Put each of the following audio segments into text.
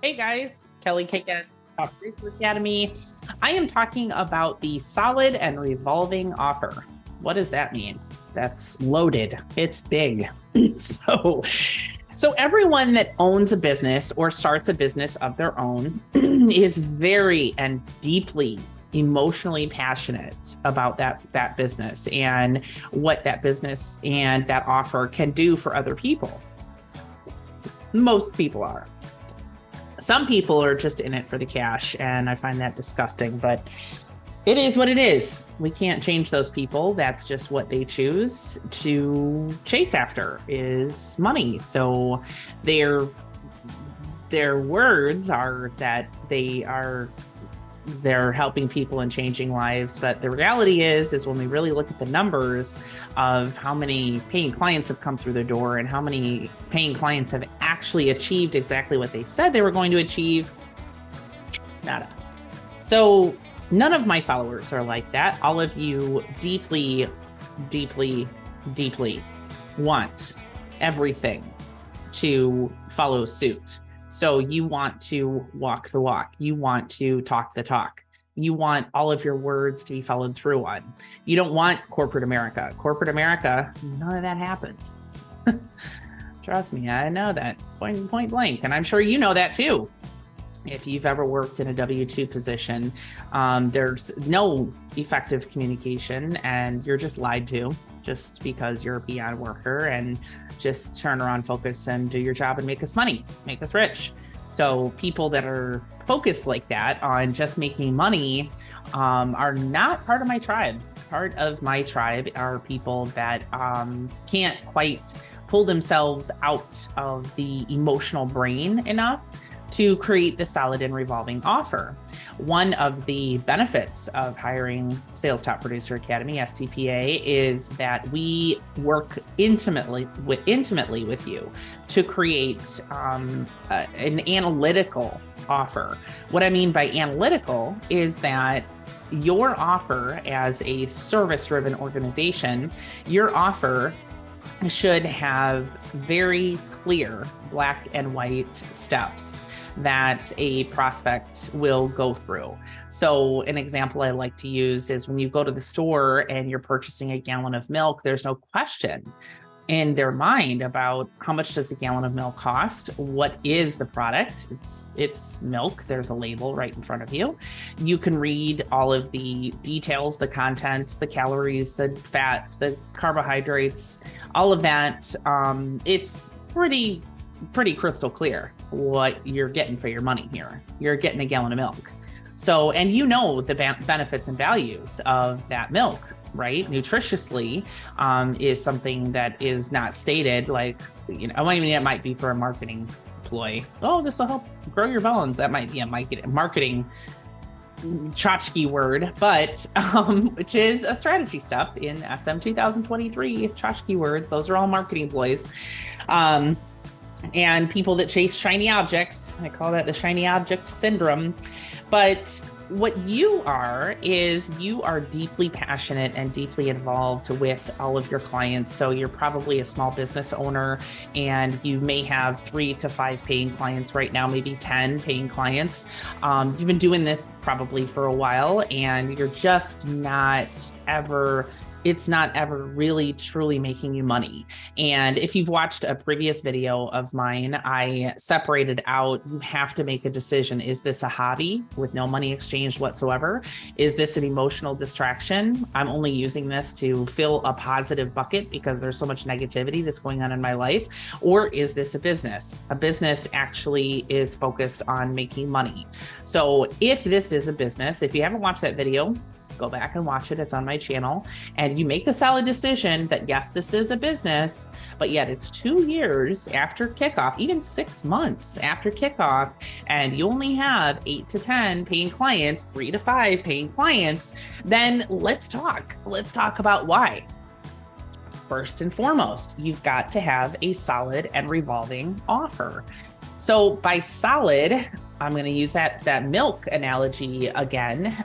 Hey guys, Kelly Kickass Academy. I am talking about the solid and revolving offer. What does that mean? That's loaded. It's big. So everyone that owns a business or starts a business of their own is very and deeply emotionally passionate about that business and what that business and that offer can do for other people. Most people are. Some people are just in it for the cash, and I find that disgusting, but it is what it is. We can't change those people. That's just what they choose to chase after, is money. So their words are that they're helping people and changing lives. But the reality is when we really look at the numbers of how many paying clients have come through the door and how many paying clients have actually achieved exactly what they said they were going to achieve, nada. So none of my followers are like that. All of you deeply, deeply, deeply want everything to follow suit. So you want to walk the walk. You want to talk the talk. You want all of your words to be followed through on. You don't want corporate America. Corporate America, none of that happens. Trust me, I know that point blank. And I'm sure you know that too. If you've ever worked in a W-2 position, there's no effective communication and you're just lied to just because you're a beyond worker, and just turn around, focus, and do your job and make us money, make us rich. So people that are focused like that on just making money are not part of my tribe. Part of my tribe are people that can't quite pull themselves out of the emotional brain enough to create the solid and revolving offer. One of the benefits of hiring Sales Top Producer Academy, STPA, is that we work intimately with you to create an analytical offer. What I mean by analytical is that your offer as a service-driven organization, your offer should have very clear black and white steps that a prospect will go through. So an example I like to use is when you go to the store and you're purchasing a gallon of milk, there's no question in their mind about how much does a gallon of milk cost? What is the product? It's milk. There's a label right in front of you. You can read all of the details, the contents, the calories, the fat, the carbohydrates, all of that. It's pretty crystal clear what you're getting for your money here. You're getting a gallon of milk. So, and you know the benefits and values of that milk, right? Nutritiously is something that is not stated, like, I mean, it might be for a marketing ploy. Oh, this will help grow your bones. That might be a marketing tchotchke word, but which is a strategy step in SM 2023 is tchotchke words. Those are all marketing ploys. And people that chase shiny objects, I call that the shiny object syndrome. But what you are is you are deeply passionate and deeply involved with all of your clients. So you're probably a small business owner and you may have 3 to 5 paying clients right now, maybe 10 paying clients. You've been doing this probably for a while and you're just it's not ever really truly making you money. And if you've watched a previous video of mine, I separated out, you have to make a decision. Is this a hobby with no money exchanged whatsoever? Is this an emotional distraction? I'm only using this to fill a positive bucket because there's so much negativity that's going on in my life. Or is this a business? A business actually is focused on making money. So if this is a business, if you haven't watched that video, go back and watch it. It's on my channel. And you make the solid decision that yes, this is a business, but yet it's 2 years after kickoff, even 6 months after kickoff, and you only have 8 to 10 paying clients, 3 to 5 paying clients, then let's talk. Let's talk about why. First and foremost, you've got to have a solid and revolving offer. So by solid, I'm going to use that milk analogy again.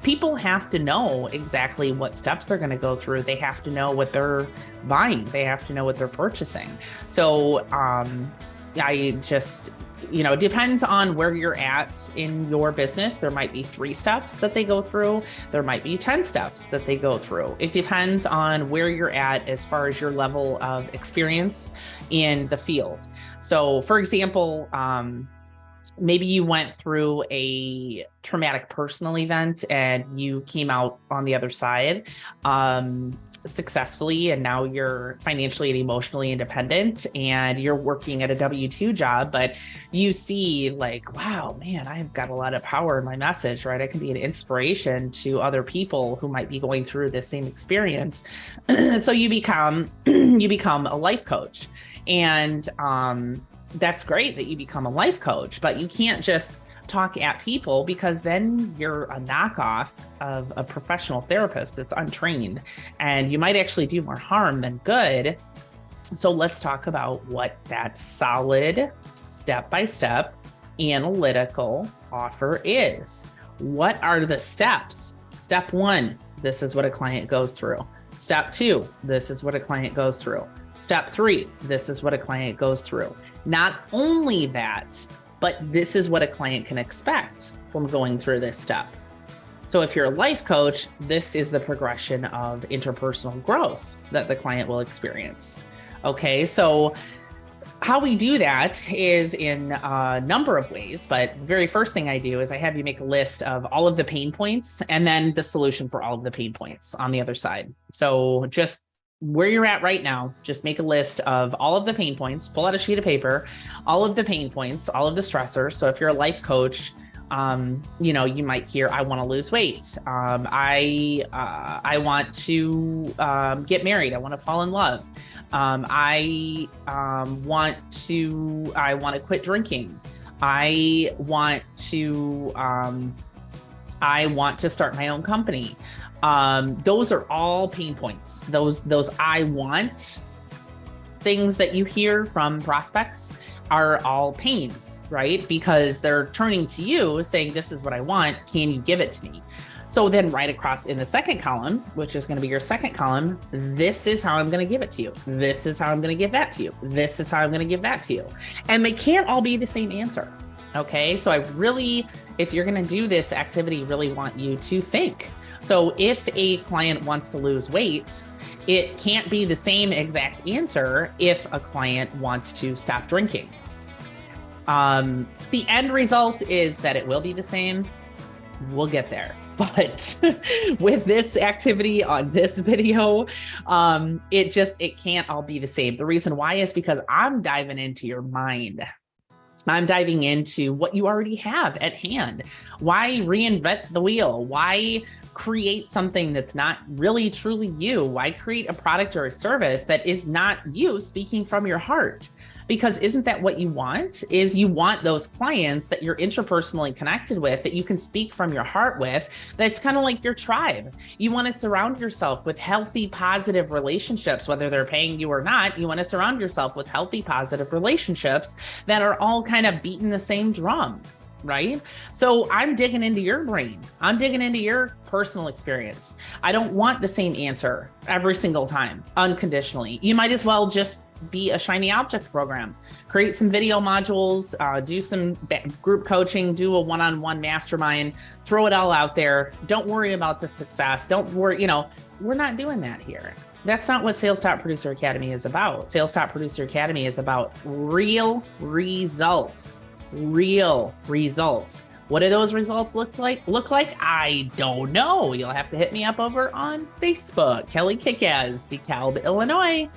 people have to know exactly what steps they're going to go through. They have to know what they're buying. They have to know what they're purchasing. So I just, it depends on where you're at in your business. There might be 3 steps that they go through. There might be 10 steps that they go through. It depends on where you're at as far as your level of experience in the field. So for example, maybe you went through a traumatic personal event and you came out on the other side successfully, and now you're financially and emotionally independent and you're working at a W-2 job, but you see like, wow, man, I've got a lot of power in my message, right? I can be an inspiration to other people who might be going through the same experience. So you become a life coach. And that's great that you become a life coach, but you can't just talk at people, because then you're a knockoff of a professional therapist that's untrained, and you might actually do more harm than good. So let's talk about what that solid, step-by-step, analytical offer is. What are the steps? Step 1, this is what a client goes through. Step 2, this is what a client goes through. Step 3, this is what a client goes through. Not only that, but this is what a client can expect from going through this step. So if you're a life coach, this is the progression of interpersonal growth that the client will experience. Okay, so how we do that is in a number of ways, but the very first thing I do is I have you make a list of all of the pain points and then the solution for all of the pain points on the other side. So just where you're at right now, just make a list of all of the pain points, pull out a sheet of paper, all of the pain points, all of the stressors. So if you're a life coach, you might hear, I want to lose weight. I want to get married. I want to fall in love. I want to quit drinking. I want to start my own company. Those are all pain points. Those I want things that you hear from prospects are all pains, right? Because they're turning to you saying, this is what I want. Can you give it to me? So then right across in the second column, which is going to be your second column, this is how I'm going to give it to you. This is how I'm going to give that to you. This is how I'm going to give that to you. And they can't all be the same answer. Okay. So I really, if you're going to do this activity, really want you to think. So if a client wants to lose weight, it can't be the same exact answer if a client wants to stop drinking. The end result is that it will be the same. We'll get there. But with this activity on this video, it can't all be the same. The reason why is because I'm diving into your mind. I'm diving into what you already have at hand. Why reinvent the wheel? Why create something that's not really truly you? Why create a product or a service that is not you speaking from your heart? Because isn't that what you want? Is you want those clients that you're interpersonally connected with, that you can speak from your heart with, that's kind of like your tribe. You want to surround yourself with healthy, positive relationships, whether they're paying you or not. You want to surround yourself with healthy, positive relationships that are all kind of beating the same drum, right? So I'm digging into your brain. I'm digging into your personal experience. I don't want the same answer every single time, unconditionally. You might as well just be a shiny object program, create some video modules, do some group coaching, do a one-on-one mastermind, throw it all out there. Don't worry about the success. Don't worry, we're not doing that here. That's not what Sales Top Producer Academy is about. Sales Top Producer Academy is about real results. Real results. What do those results look like? I don't know. You'll have to hit me up over on Facebook, Kelly Kickaz, DeKalb, Illinois.